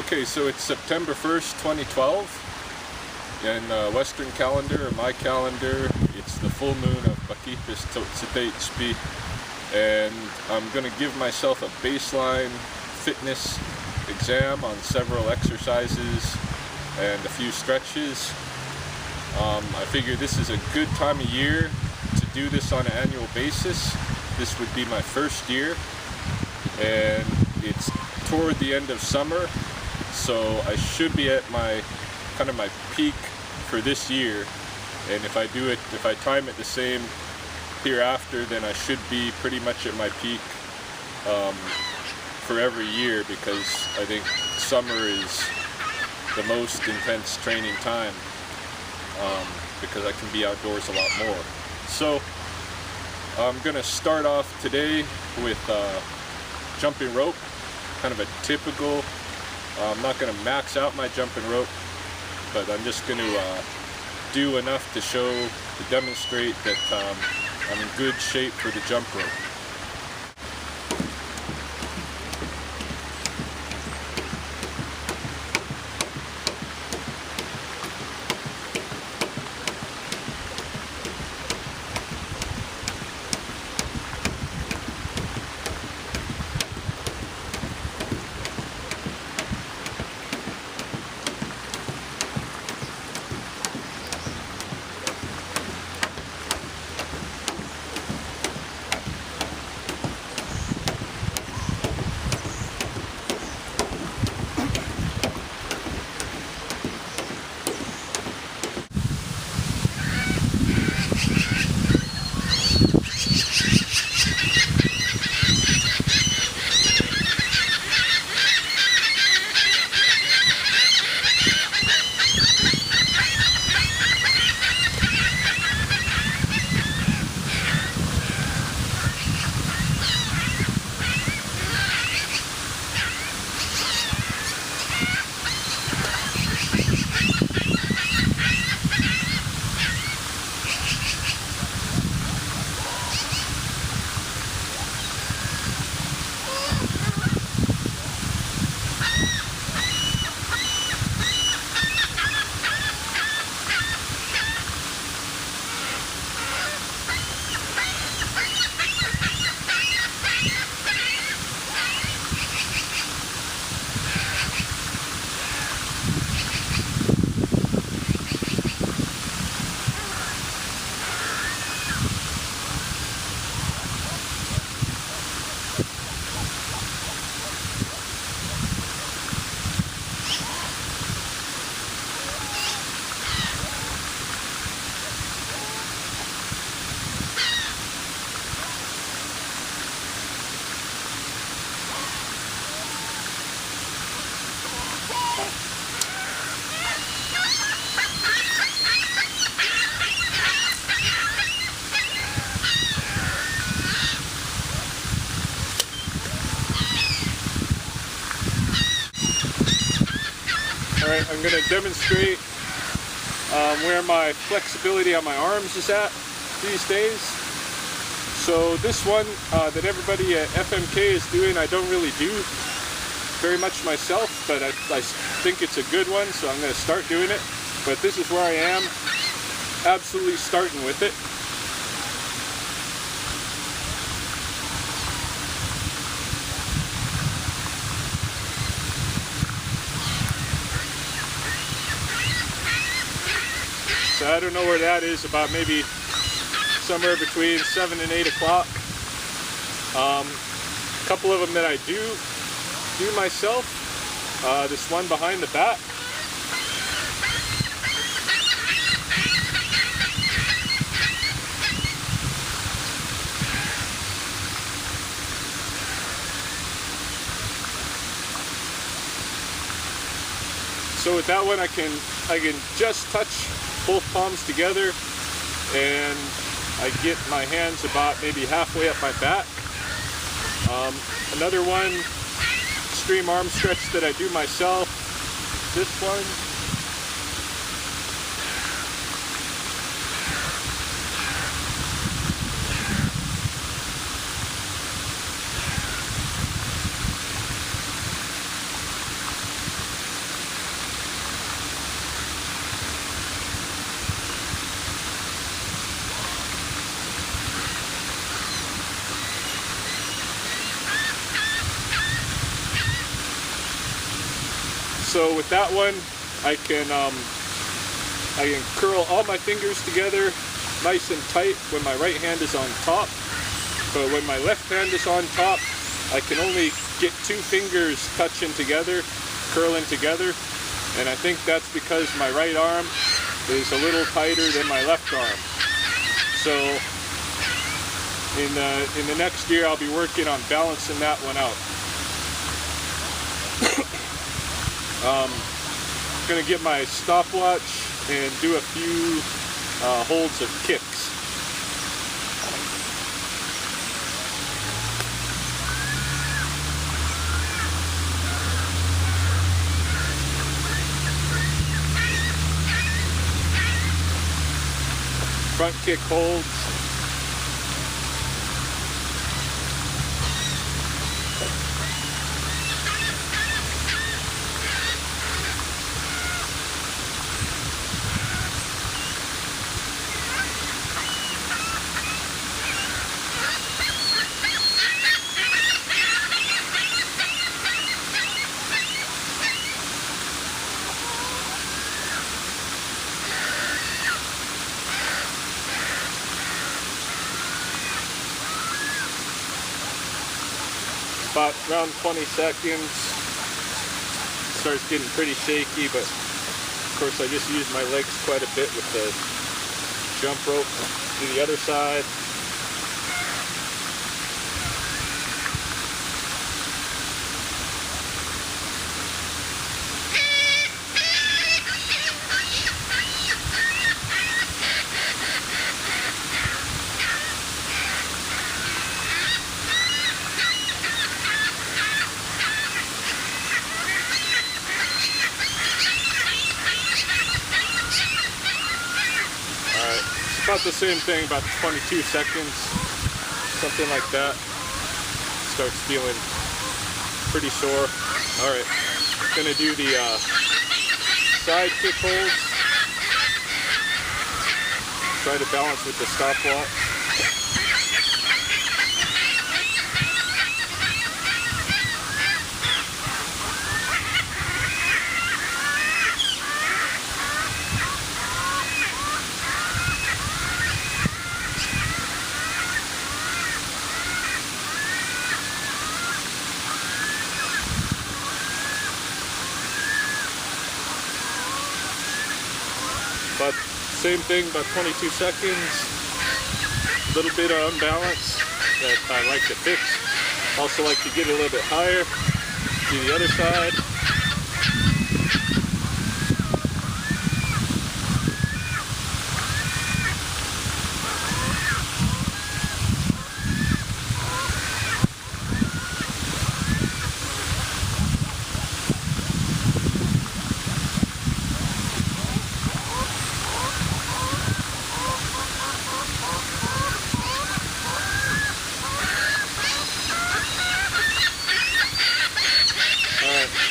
Okay, so it's September 1st, 2012. In Western calendar, or my calendar, it's the full moon of Pakipis Totsuteitspi, and I'm going to give myself a baseline fitness exam on several exercises and a few stretches. I figure this is a good time of year to do this on an annual basis. This would be my first year, and it's toward the end of summer, so I should be at my peak for this year. And if I time it the same hereafter, then I should be pretty much at my peak for every year, because I think summer is the most intense training time, because I can be outdoors a lot more. So I'm gonna start off today with jumping rope, kind of a typical. I'm not gonna max out my jumping rope, but I'm just gonna do enough to demonstrate that I'm in good shape for the jump rope. Alright, I'm going to demonstrate where my flexibility on my arms is at these days. So this one that everybody at FMK is doing, I don't really do very much myself, but I think it's a good one, so I'm going to start doing it. But this is where I am, absolutely starting with it. So I don't know where that is, about maybe somewhere between 7 and 8 o'clock. A couple of them that I do myself. This one behind the back. So with that one, I can just touch both palms together, and I get my hands about maybe halfway up my back. Another one, extreme arm stretch that I do myself, this one. So with that one, I can curl all my fingers together nice and tight when my right hand is on top. But when my left hand is on top, I can only get 2 fingers touching together, curling together. And I think that's because my right arm is a little tighter than my left arm. So in the next year, I'll be working on balancing that one out. I'm gonna get my stopwatch and do a few holds of kicks. Front kick holds. About around 20 seconds, starts getting pretty shaky, but of course I just use my legs quite a bit with the jump rope. Do the other side. About the same thing, about 22 seconds, something like that. Starts feeling pretty sore. All right, gonna do the side kick holds. Try to balance with the stopwatch. But same thing, about 22 seconds. A little bit of unbalance that I like to fix. Also like to get a little bit higher. Do the other side.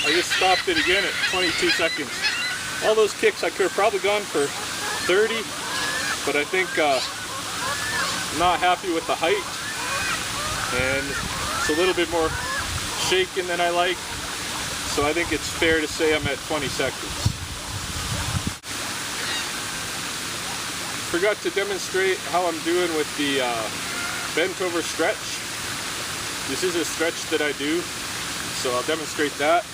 I just stopped it again at 22 seconds. All those kicks I could have probably gone for 30, but I think I'm not happy with the height, and it's a little bit more shaken than I like, so I think it's fair to say I'm at 20 seconds. Forgot to demonstrate how I'm doing with the bent over stretch. This is a stretch that I do, so I'll demonstrate that.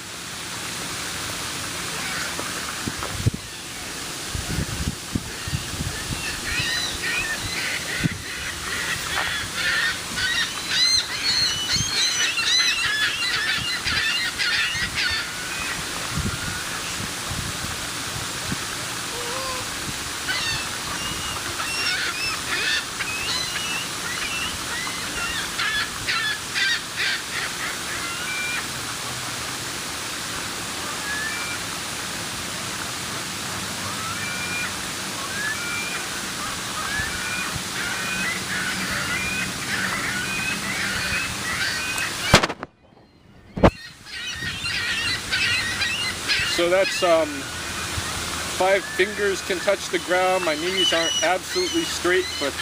So that's 5 fingers can touch the ground. My knees aren't absolutely straight, but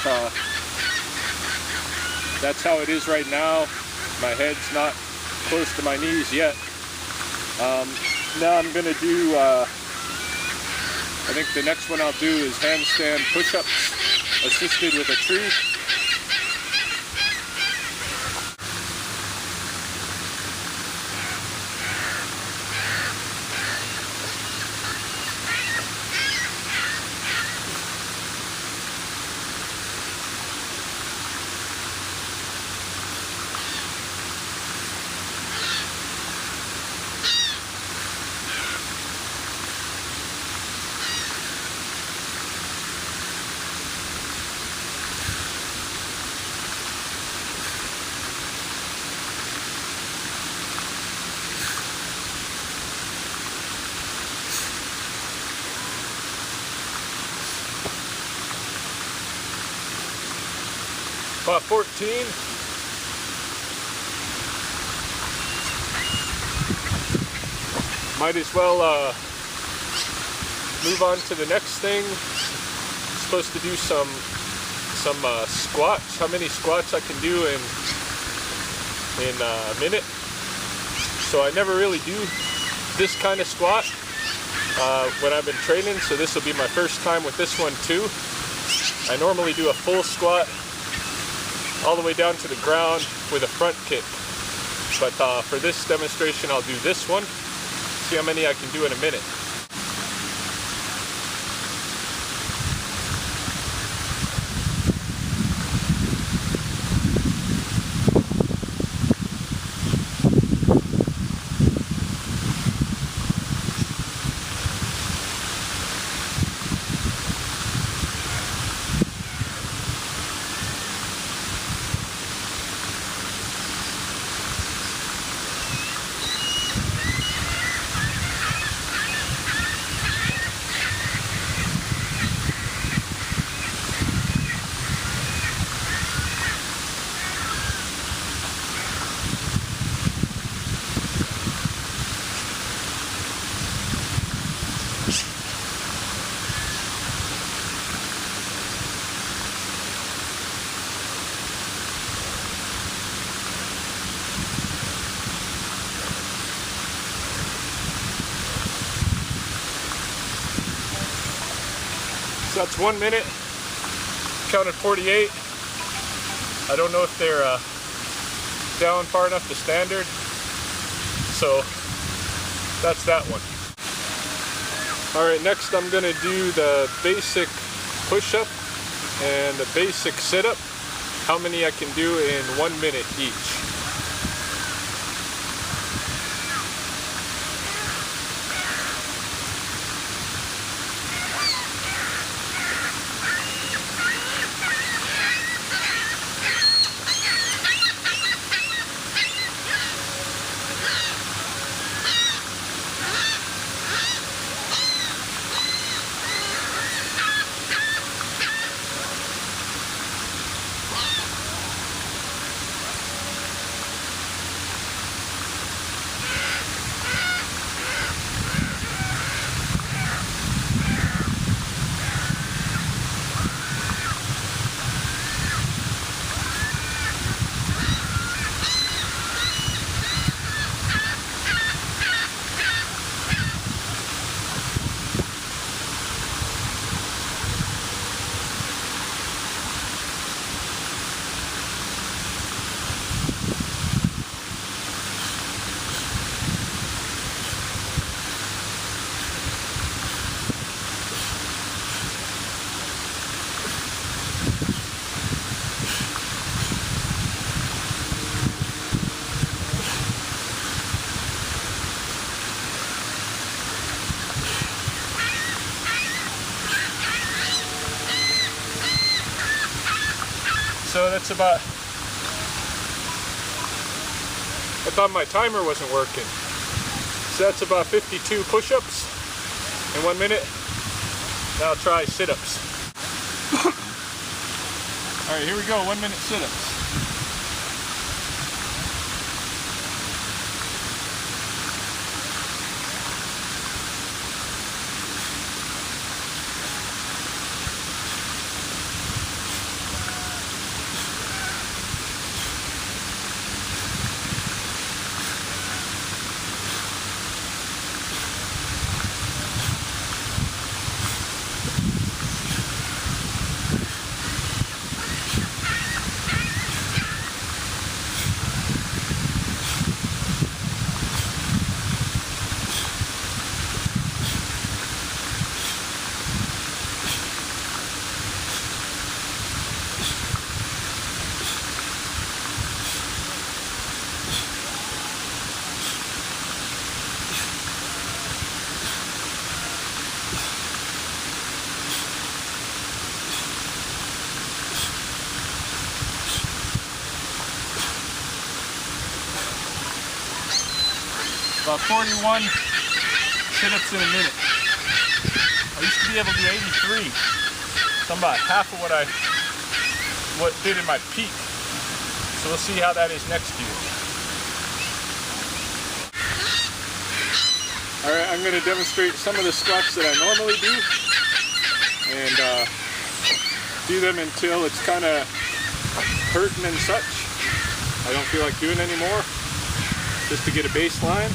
that's how it is right now. My head's not close to my knees yet. Now I'm gonna do, I think the next one I'll do is handstand push-ups assisted with a tree. About 14. Might as well move on to the next thing. Supposed to do some squats. How many squats I can do in a minute. So I never really do this kind of squat when I've been training, so this will be my first time with this one too. I normally do a full squat all the way down to the ground with a front kick. But for this demonstration, I'll do this one. See how many I can do in a minute. So that's 1 minute, counted 48. I don't know if they're down far enough to standard. So that's that one. All right, next I'm gonna do the basic push-up and the basic sit-up. How many I can do in 1 minute each. So that's about, I thought my timer wasn't working. So that's about 52 push-ups in 1 minute. Now I'll try sit-ups. All right, here we go, 1 minute sit-ups. About 41 sit-ups in a minute. I used to be able to do 83. So I'm about half of what did in my peak. So we'll see how that is next year. Alright, I'm going to demonstrate some of the squats that I normally do. And do them until it's kind of hurting and such. I don't feel like doing anymore. Just to get a baseline.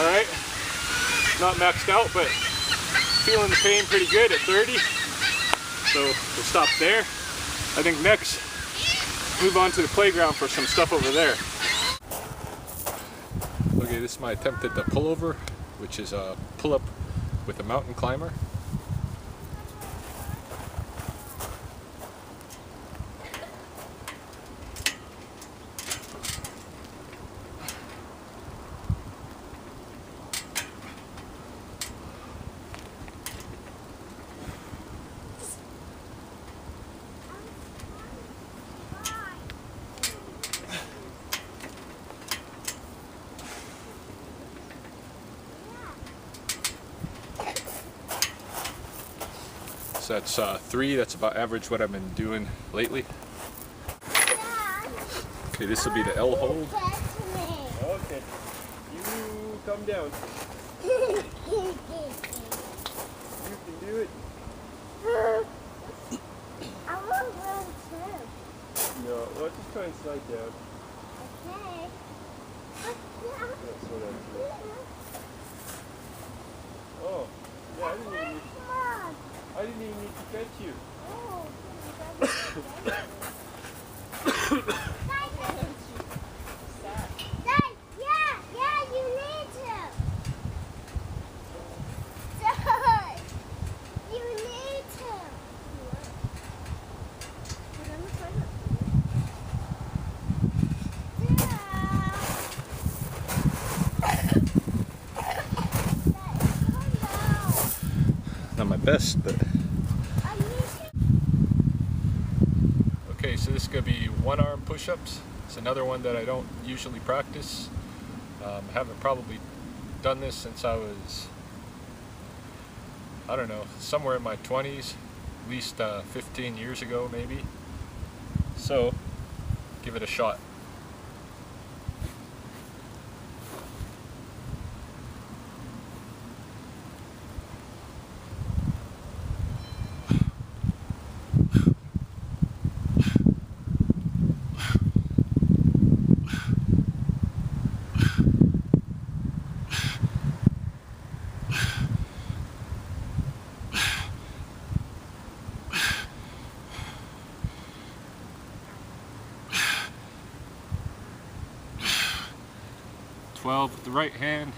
Alright, not maxed out, but feeling the pain pretty good at 30. So we'll stop there. I think next, move on to the playground for some stuff over there. Okay, this is my attempt at the pullover, which is a pull-up with a mountain climber. So that's 3, that's about average what I've been doing lately. Okay, this will be the L hold. Okay, you come down. You can do it. I want to run too. No, let's just try and slide down. Okay. That's what I'm doing. Oh, yeah, I didn't even need to fetch you. Dad, yeah, you need to. Dad, you need to. Not my best, but... Okay, so this is going to be one-arm push-ups. It's another one that I don't usually practice. I haven't probably done this since I was, I don't know, somewhere in my 20s, at least 15 years ago maybe. So, give it a shot. With the right hand.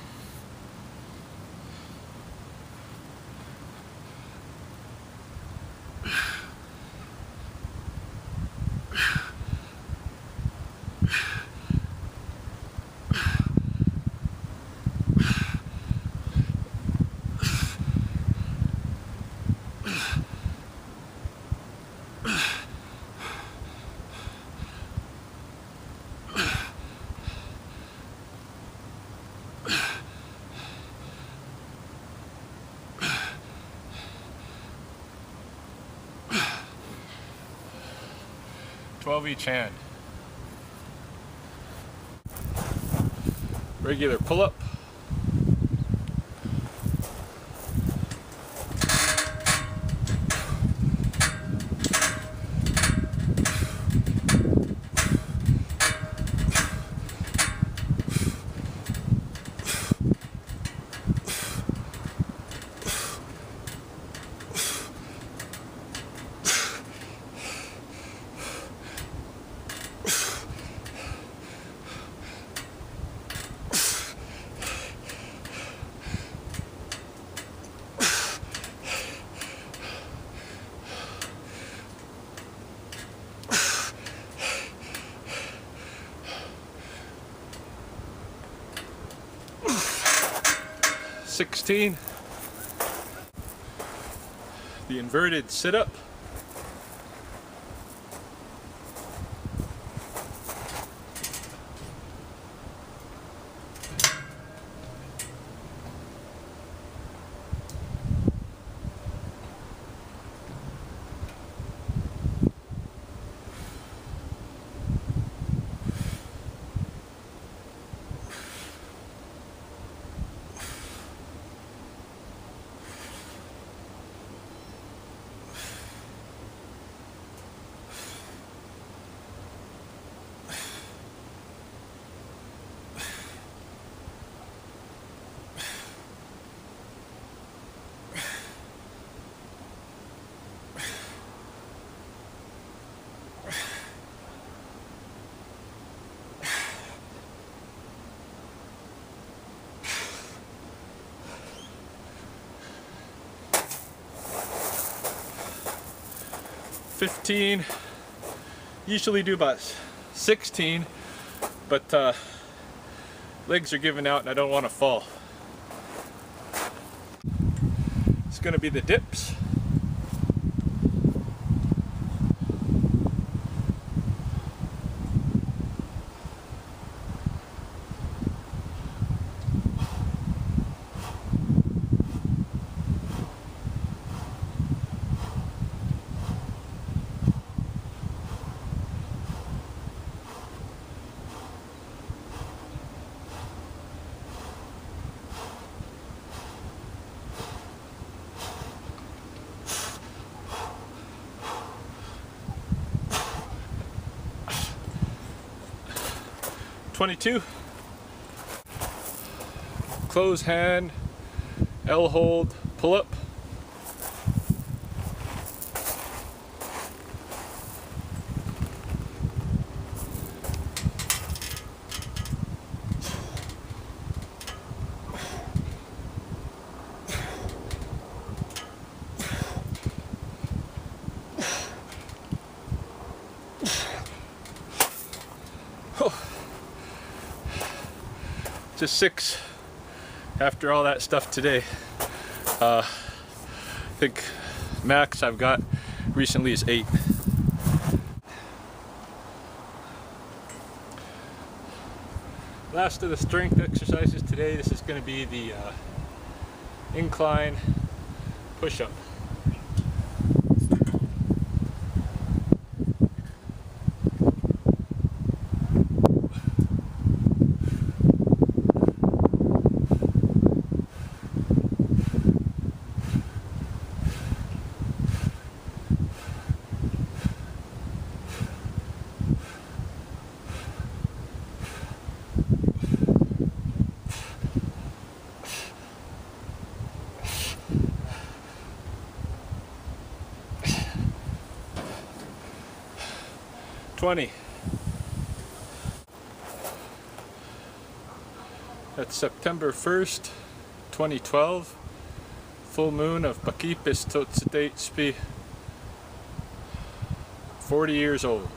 Each hand. Regular pull-up. 16. The inverted sit-up. Usually do about 16, but legs are giving out and I don't want to fall. It's going to be the dips. .22. Close hand, L hold, pull up. Just 6 after all that stuff today. I think max I've got recently is 8. Last of the strength exercises today. This is going to be the incline push-up. That's September 1st, 2012. Full moon of Pakipis Totsitetspi. 40 years old.